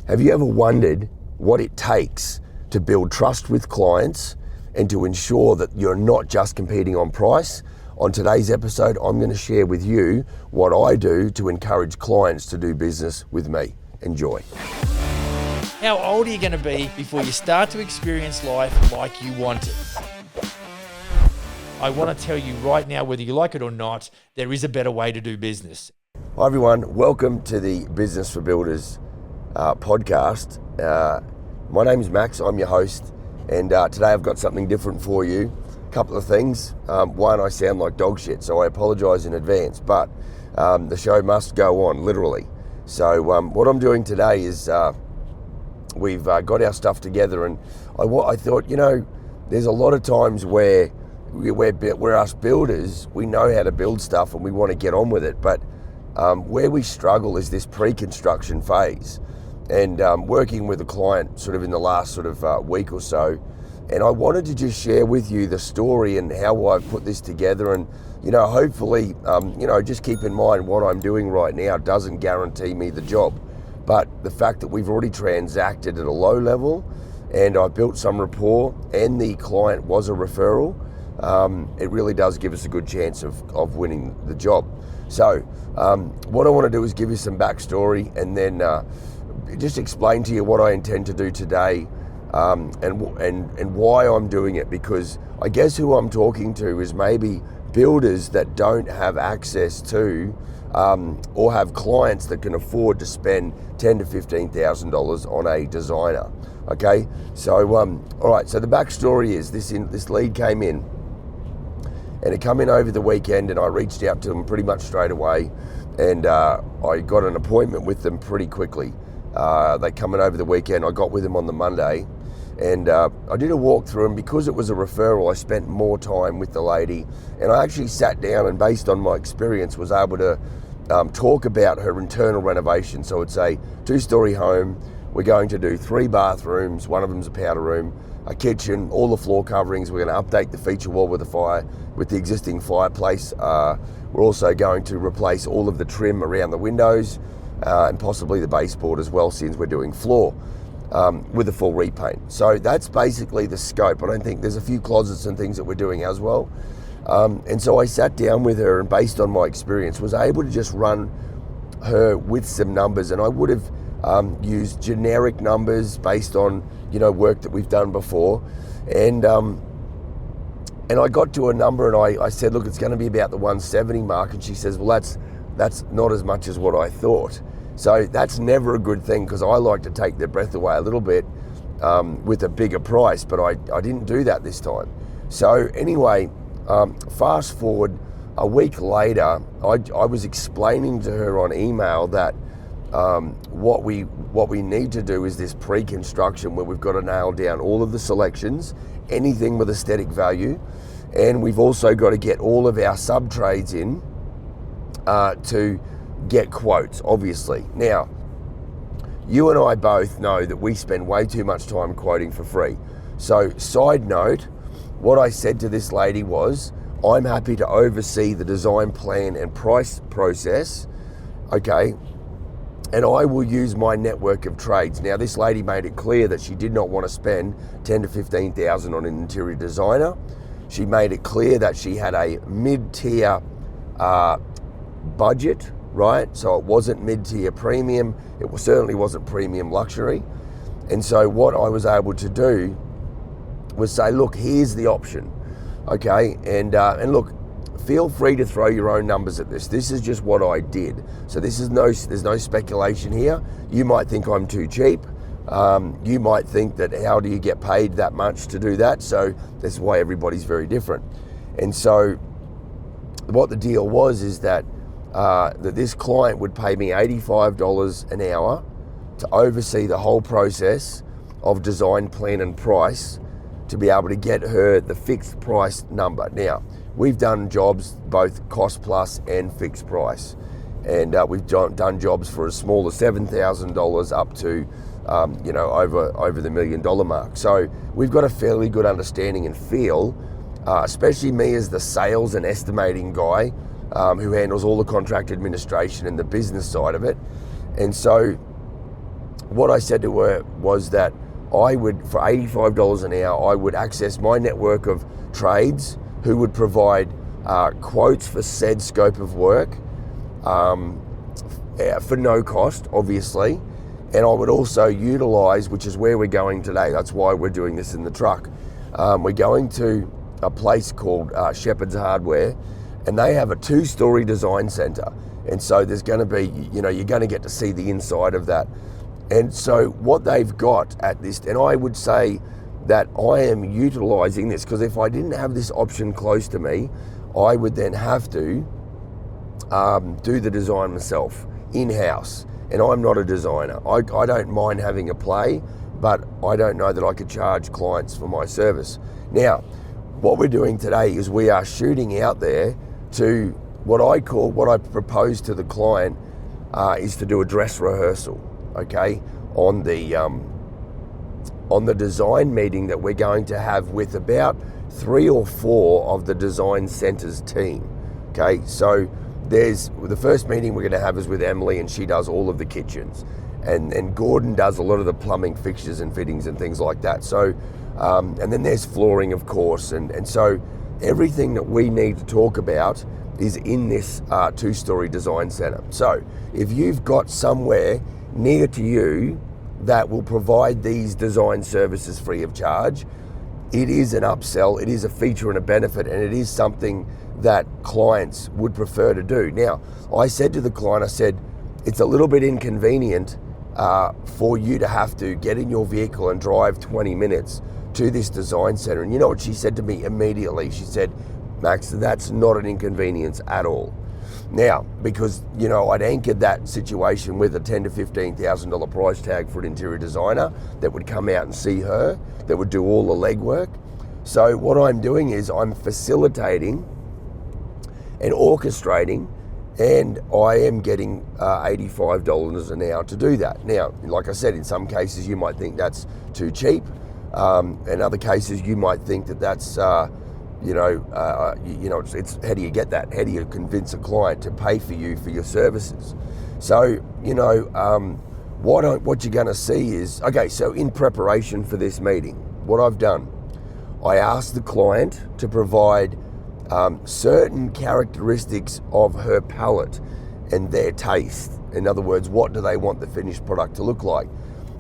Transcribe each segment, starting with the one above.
Have you ever wondered what it takes to build trust with clients and to ensure that you're not just competing on price? On today's episode, I'm going to share with you what I do to encourage clients to do business with me. Enjoy. How old are you going to be before you start to experience life like you want it? I want to tell you right now, whether you like it or not, there is a better way to do business. Hi everyone, welcome to the Business for Builders podcast. My name is Max, I'm your host, and today I've got something different for you. A couple of things. One, I sound like dog shit, so I apologise in advance, but the show must go on, literally. So what I'm doing today is we've got our stuff together, and I thought, there's a lot of times where we're us builders, we know how to build stuff and we want to get on with it, but where we struggle is this pre-construction phase. And working with a client sort of in the last week or so, and I wanted to just share with you the story and how I've put this together, and hopefully just keep in mind what I'm doing right now doesn't guarantee me the job, but the fact that we've already transacted at a low level and I built some rapport and the client was a referral, it really does give us a good chance of winning the job. So what I want to do is give you some backstory and then just explain to you what I intend to do today, and why I'm doing it, because I guess who I'm talking to is maybe builders that don't have access to or have clients that can afford to spend $10,000 to $15,000 on a designer. Okay, so all right. So the backstory is this lead came in, and it came in over the weekend, and I reached out to them pretty much straight away, and I got an appointment with them pretty quickly. They come in over the weekend. I got with them on the Monday, and I did a walkthrough, and because it was a referral, I spent more time with the lady, and I actually sat down and, based on my experience, was able to talk about her internal renovation. So it's a 2-story home. We're going to do 3 bathrooms. One of them's a powder room, a kitchen, all the floor coverings. We're going to update the feature wall with the existing fireplace. We're also going to replace all of the trim around the windows, and possibly the baseboard as well, since we're doing floor with a full repaint. So that's basically the scope. I don't think there's a few closets and things that we're doing as well. And so I sat down with her, and based on my experience, was able to just run her with some numbers, and I would have used generic numbers based on work that we've done before, and I got to a number, and I said, look, it's going to be about the 170 mark, and she says, well, that's not as much as what I thought. So that's never a good thing, because I like to take their breath away a little bit with a bigger price, but I didn't do that this time. So anyway, fast forward a week later, I was explaining to her on email that what we need to do is this pre-construction, where we've got to nail down all of the selections, anything with aesthetic value, and we've also got to get all of our sub-trades in to get quotes, obviously. Now, you and I both know that we spend way too much time quoting for free. So, side note, what I said to this lady was, I'm happy to oversee the design plan and price process, okay, and I will use my network of trades. Now, this lady made it clear that she did not want to spend $10,000 to $15,000 on an interior designer. She made it clear that she had a mid-tier budget, right? So it wasn't mid-tier premium. It certainly wasn't premium luxury. And so what I was able to do was say, look, here's the option, okay? And look, feel free to throw your own numbers at this. This is just what I did. So there's no speculation here. You might think I'm too cheap. You might think that how do you get paid that much to do that? So that's why everybody's very different. And so what the deal was is that this client would pay me $85 an hour to oversee the whole process of design, plan and price, to be able to get her the fixed price number. Now, we've done jobs both cost plus and fixed price, and we've done jobs for as small as $7,000 up to over the $1 million mark. So we've got a fairly good understanding and feel, especially me as the sales and estimating guy who handles all the contract administration and the business side of it. And so what I said to her was that I would, for $85 an hour, I would access my network of trades who would provide quotes for said scope of work for no cost, obviously. And I would also utilize, which is where we're going today, that's why we're doing this in the truck. We're going to a place called Shepherd's Hardware, and they have a 2-story design center. And so there's going to be, you're going to get to see the inside of that. And so what they've got at this, and I would say that I am utilizing this, because if I didn't have this option close to me, I would then have to do the design myself, in-house. And I'm not a designer. I don't mind having a play, but I don't know that I could charge clients for my service. Now, what we're doing today is we are shooting out there to what I propose to the client is to do a dress rehearsal, okay, on the design meeting that we're going to have with about 3 or 4 of the design center's team, okay? So there's the first meeting we're going to have is with Emily, and she does all of the kitchens, and Gordon does a lot of the plumbing fixtures and fittings and things like that. So and then there's flooring, of course, and so everything that we need to talk about is in this 2-story design center. So if you've got somewhere near to you that will provide these design services free of charge, it is an upsell, it is a feature and a benefit, and it is something that clients would prefer to do. Now, I said to the client, I said, it's a little bit inconvenient for you to have to get in your vehicle and drive 20 minutes to this design center. And you know what she said to me immediately? She said, Max, that's not an inconvenience at all. Now, because, I'd anchored that situation with a $10,000 to $15,000 price tag for an interior designer that would come out and see her, that would do all the legwork. So what I'm doing is I'm facilitating and orchestrating, and I am getting $85 an hour to do that. Now, like I said, in some cases you might think that's too cheap. In other cases you might think that that's it's how do you get that? How do you convince a client to pay for you for your services? So, what you're going to see is, okay, so in preparation for this meeting, what I've done, I asked the client to provide certain characteristics of her palette and their taste. In other words, what do they want the finished product to look like?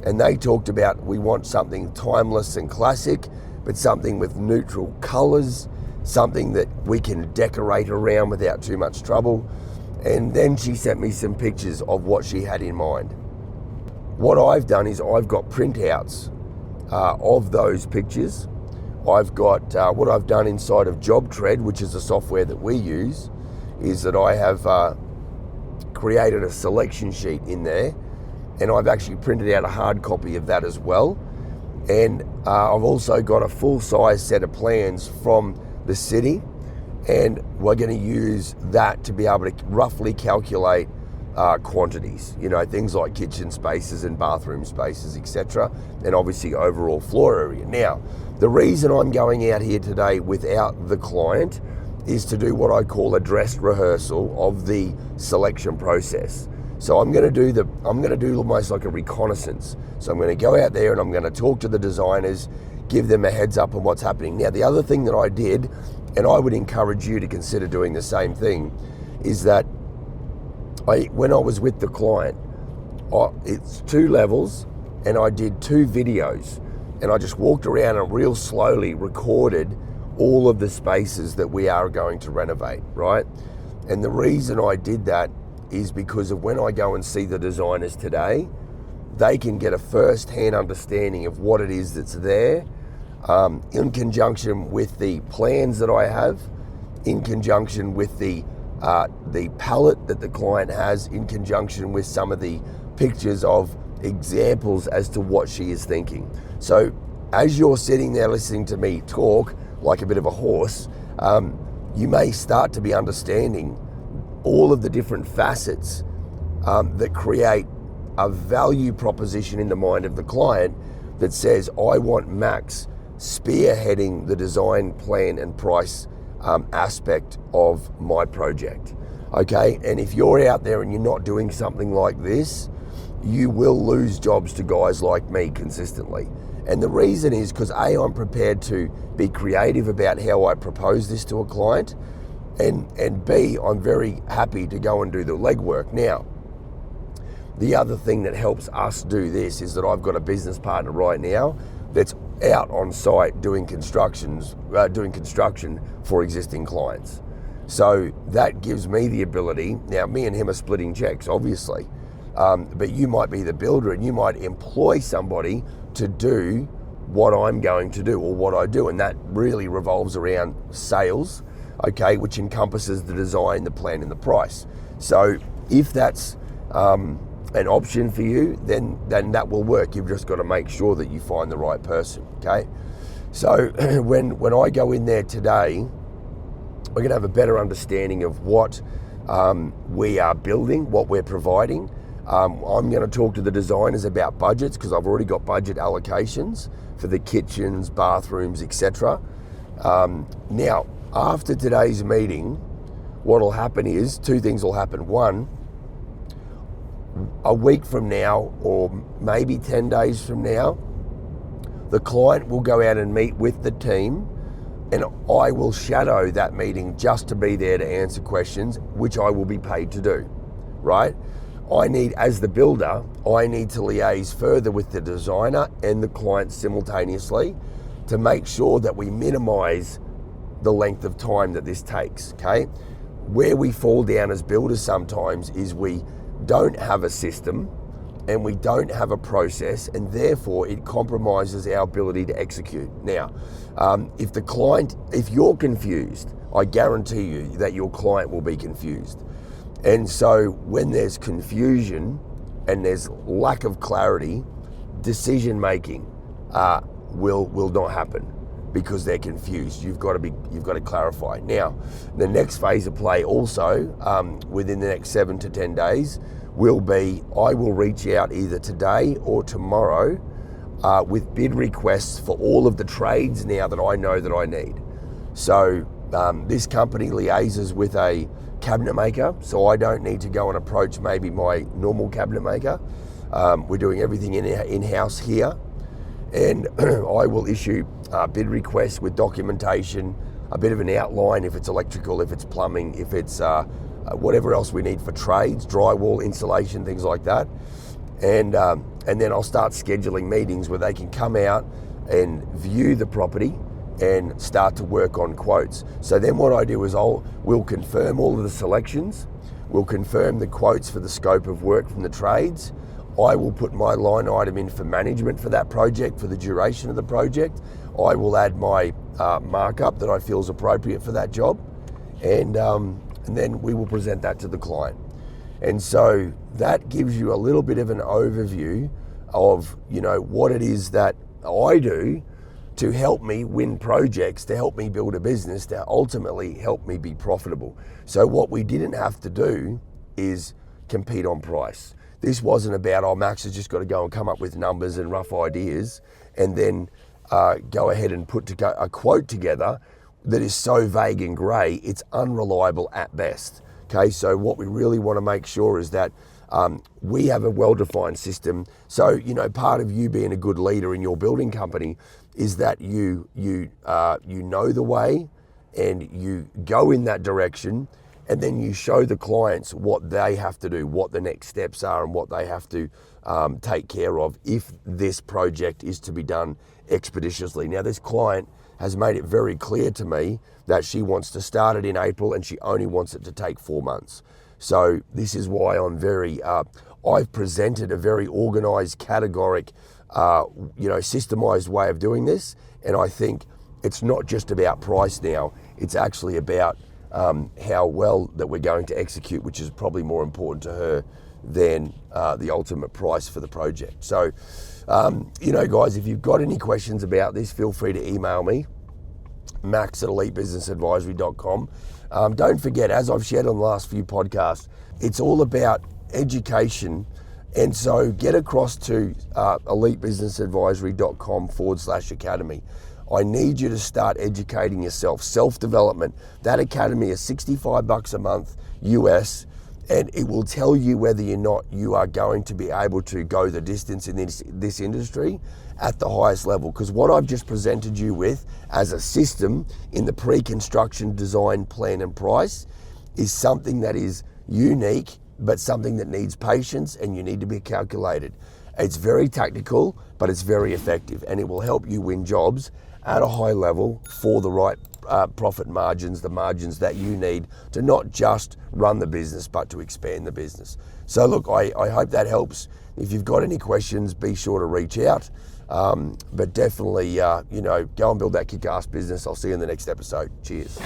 And they talked about, we want something timeless and classic, but something with neutral colors, something that we can decorate around without too much trouble. And then she sent me some pictures of what she had in mind. What I've done is I've got printouts of those pictures. I've got, what I've done inside of JobTread, which is the software that we use, is that I have created a selection sheet in there, and I've actually printed out a hard copy of that as well. And I've also got a full-size set of plans from the city, and we're going to use that to be able to roughly calculate quantities, things like kitchen spaces and bathroom spaces, etc., and obviously overall floor area. Now, the reason I'm going out here today without the client is to do what I call a dress rehearsal of the selection process. So I'm going to do almost like a reconnaissance. So I'm going to go out there and I'm going to talk to the designers, give them a heads up on what's happening. Now, the other thing that I did, and I would encourage you to consider doing the same thing, is that when I was with the client, it's 2 levels, and I did 2 videos, and I just walked around and real slowly recorded all of the spaces that we are going to renovate, right? And the reason I did that is because of when I go and see the designers today, they can get a first-hand understanding of what it is that's there, in conjunction with the plans that I have, in conjunction with the palette that the client has, in conjunction with some of the pictures of examples as to what she is thinking. So as you're sitting there listening to me talk like a bit of a horse, you may start to be understanding all of the different facets that create a value proposition in the mind of the client that says, I want Max spearheading the design, plan and price aspect of my project. Okay, and if you're out there and you're not doing something like this, you will lose jobs to guys like me consistently. And the reason is because A, I'm prepared to be creative about how I propose this to a client, and B, I'm very happy to go and do the legwork. Now, the other thing that helps us do this is that I've got a business partner right now that's out on site doing construction for existing clients. So that gives me the ability. Now, me and him are splitting checks, obviously, but you might be the builder and you might employ somebody to do what I'm going to do or what I do, and that really revolves around sales, okay, which encompasses the design, the plan, and the price. So if that's an option for you, then that will work. You've just got to make sure that you find the right person, okay? So when I go in there today, we're going to have a better understanding of what we are building, what we're providing. I'm going to talk to the designers about budgets because I've already got budget allocations for the kitchens, bathrooms, etc. Now, after today's meeting, what will happen is two things will happen. One, a week from now or maybe 10 days from now, the client will go out and meet with the team, and I will shadow that meeting just to be there to answer questions, which I will be paid to do, right? As the builder, I need to liaise further with the designer and the client simultaneously to make sure that we minimize the length of time that this takes, okay? Where we fall down as builders sometimes is we don't have a system and we don't have a process, and therefore it compromises our ability to execute. Now, if you're confused, I guarantee you that your client will be confused. And so when there's confusion and there's lack of clarity, decision making will not happen because they're confused. You've got to clarify. Now, the next phase of play also within the next 7 to 10 days will be, I will reach out either today or tomorrow with bid requests for all of the trades now that I know that I need. So this company liaises with a cabinet maker, so I don't need to go and approach maybe my normal cabinet maker. We're doing everything in-house here, and I will issue bid requests with documentation, a bit of an outline if it's electrical, if it's plumbing, if it's whatever else we need for trades, drywall, insulation, things like that. And then I'll start scheduling meetings where they can come out and view the property and start to work on quotes. So then what I do is we'll confirm all of the selections, we'll confirm the quotes for the scope of work from the trades. I will put my line item in for management for that project, for the duration of the project. I will add my markup that I feel is appropriate for that job, and then we will present that to the client. And so that gives you a little bit of an overview of, what it is that I do to help me win projects, to help me build a business, to ultimately help me be profitable. So what we didn't have to do is compete on price. This wasn't about, Max has just got to go and come up with numbers and rough ideas and then go ahead and put a quote together that is so vague and grey, it's unreliable at best. Okay, so what we really want to make sure is that we have a well-defined system. So, part of you being a good leader in your building company is that you know the way and you go in that direction, and then you show the clients what they have to do, what the next steps are, and what they have to take care of if this project is to be done expeditiously. Now, this client has made it very clear to me that she wants to start it in April and she only wants it to take 4 months. So this is why I've presented a very organized, categoric, systemized way of doing this. And I think it's not just about price now, it's actually about how well that we're going to execute, which is probably more important to her than the ultimate price for the project. So, guys, if you've got any questions about this, feel free to email me, max@elitebusinessadvisory.com. Don't forget, as I've shared on the last few podcasts, it's all about education. And so get across to elitebusinessadvisory.com/academy. I need you to start educating yourself, self-development. That academy is $65 a month US, And it will tell you whether or not you are going to be able to go the distance in this industry at the highest level. Because what I've just presented you with as a system in the pre-construction design, plan and price is something that is unique, but something that needs patience and you need to be calculated. It's very tactical, but it's very effective, and it will help you win jobs at a high level for the right profit margins, the margins that you need to not just run the business, but to expand the business. So look, I hope that helps. If you've got any questions, be sure to reach out. But definitely, go and build that kick-ass business. I'll see you in the next episode. Cheers.